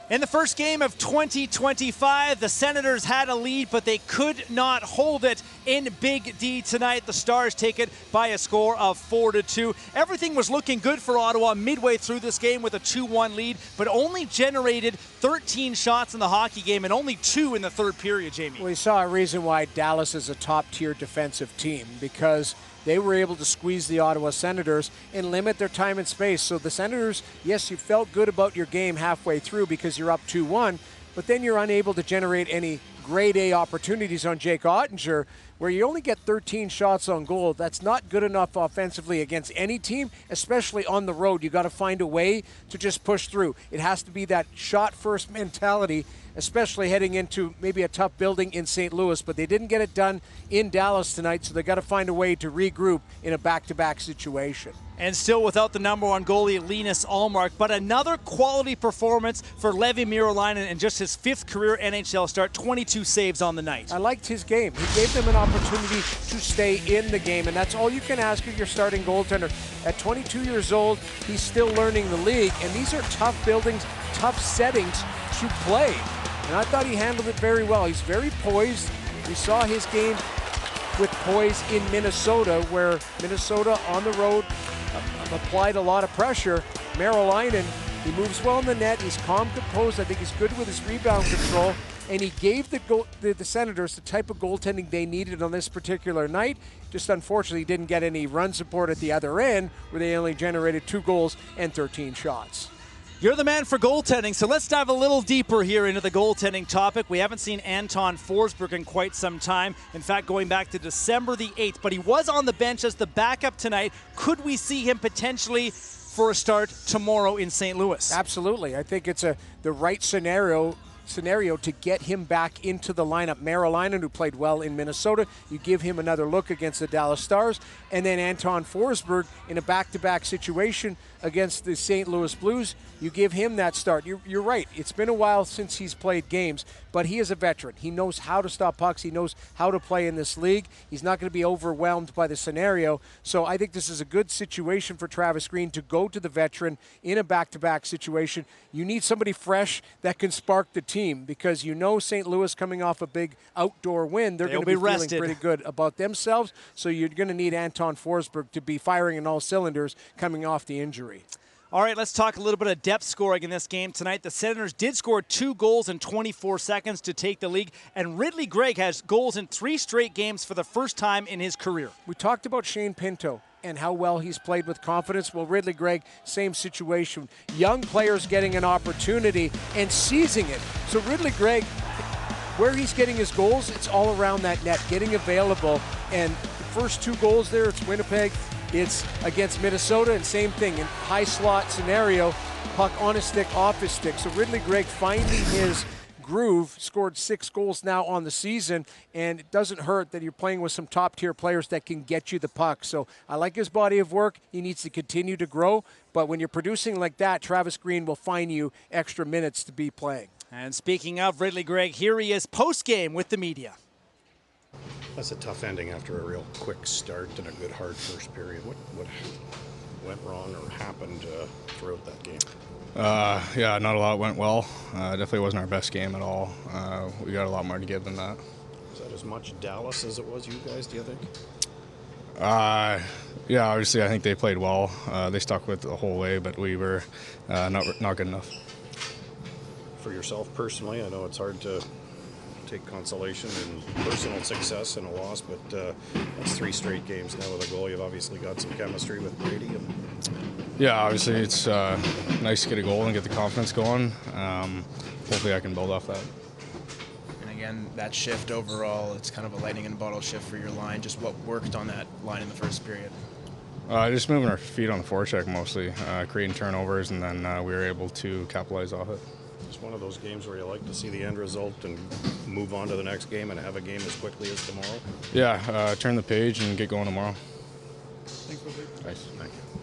In the first game of 2025, the Senators had a lead, but they could not hold it in Big D tonight. The Stars take it by a score of 4-2. Everything was looking good for Ottawa midway through this game with a 2-1 lead, but only generated 13 shots in the hockey game and only 2 in the third period, Jamie. We saw a reason why Dallas is a top-tier defensive team, because they were able to squeeze the Ottawa Senators and limit their time and space. So the Senators, yes, you felt good about your game halfway through because you're up 2-1, but then you're unable to generate any grade A opportunities on Jake Ottinger, where you only get 13 shots on goal. That's not good enough offensively against any team, especially on the road. You got to find a way to just push through. It has to be that shot-first mentality, especially heading into maybe a tough building in St. Louis, but they didn't get it done in Dallas tonight, so they got to find a way to regroup in a back-to-back situation. And still without the number one goalie, Linus Ullmark, but another quality performance for Levi Merilainen in just his 5th career NHL start, 22 saves on the night. I liked his game. He gave them an opportunity to stay in the game, and that's all you can ask of your starting goaltender. At 22 years old, he's still learning the league, and these are tough buildings, tough settings to play. And I thought he handled it very well. He's very poised. We saw his game with poise in Minnesota, where Minnesota on the road applied a lot of pressure. Merilainen, he moves well in the net. He's calm, composed. I think he's good with his rebound control. And he gave the Senators the type of goaltending they needed on this particular night. Just unfortunately didn't get any run support at the other end, where they only generated 2 goals and 13 shots. You're the man for goaltending, so let's dive a little deeper here into the goaltending topic. We haven't seen Anton Forsberg in quite some time. In fact, going back to December the 8th, but he was on the bench as the backup tonight. Could we see him potentially for a start tomorrow in St. Louis? Absolutely. I think it's the right scenario to get him back into the lineup. Merilainen, who played well in Minnesota, you give him another look against the Dallas Stars, and then Anton Forsberg in a back-to-back situation against the St. Louis Blues, you give him that start. You're right. It's been a while since he's played games, but he is a veteran. He knows how to stop pucks. He knows how to play in this league. He's not going to be overwhelmed by the scenario. So I think this is a good situation for Travis Green to go to the veteran in a back-to-back situation. You need somebody fresh that can spark the team, because you know St. Louis coming off a big outdoor win, they're going to be feeling pretty good about themselves. So you're going to need Anton Forsberg to be firing in all cylinders coming off the injury. All right, let's talk a little bit of depth scoring in this game tonight. The Senators did score 2 goals in 24 seconds to take the lead, and Ridley Greg has goals in 3 straight games for the first time in his career. We talked about Shane Pinto and how well he's played with confidence. Well, Ridley Greg, same situation. Young players getting an opportunity and seizing it. So Ridley Greg, where he's getting his goals, it's all around that net, getting available. And the first 2 goals there, it's Winnipeg, it's against Minnesota, and same thing, in high slot scenario, puck on his stick, off his stick. So Ridley Greg finding his groove, scored 6 goals now on the season, and it doesn't hurt that you're playing with some top-tier players that can get you the puck. So I like his body of work. He needs to continue to grow, but when you're producing like that, Travis Green will find you extra minutes to be playing. And speaking of Ridley Greg, here he is post-game with the media. That's a tough ending after a real quick start and a good hard first period. What went wrong or happened throughout that game? Yeah, not a lot went well. Definitely wasn't our best game at all. We got a lot more to give than that. Is that as much Dallas as it was you guys, do you think? Yeah, obviously I think they played well. They stuck with it the whole way, but we were not good enough. For yourself personally, I know it's hard to take consolation in personal success and a loss, but that's 3 straight games now with a goal. You've obviously got some chemistry with Brady. Yeah, obviously it's nice to get a goal and get the confidence going. Hopefully I can build off that. And again, that shift overall, it's kind of a lightning in a bottle shift for your line. Just what worked on that line in the first period? Just moving our feet on the forecheck mostly, creating turnovers, and then we were able to capitalize off it. It's one of those games where you like to see the end result and move on to the next game and have a game as quickly as tomorrow. Yeah, turn the page and get going tomorrow. Thanks. Thank you.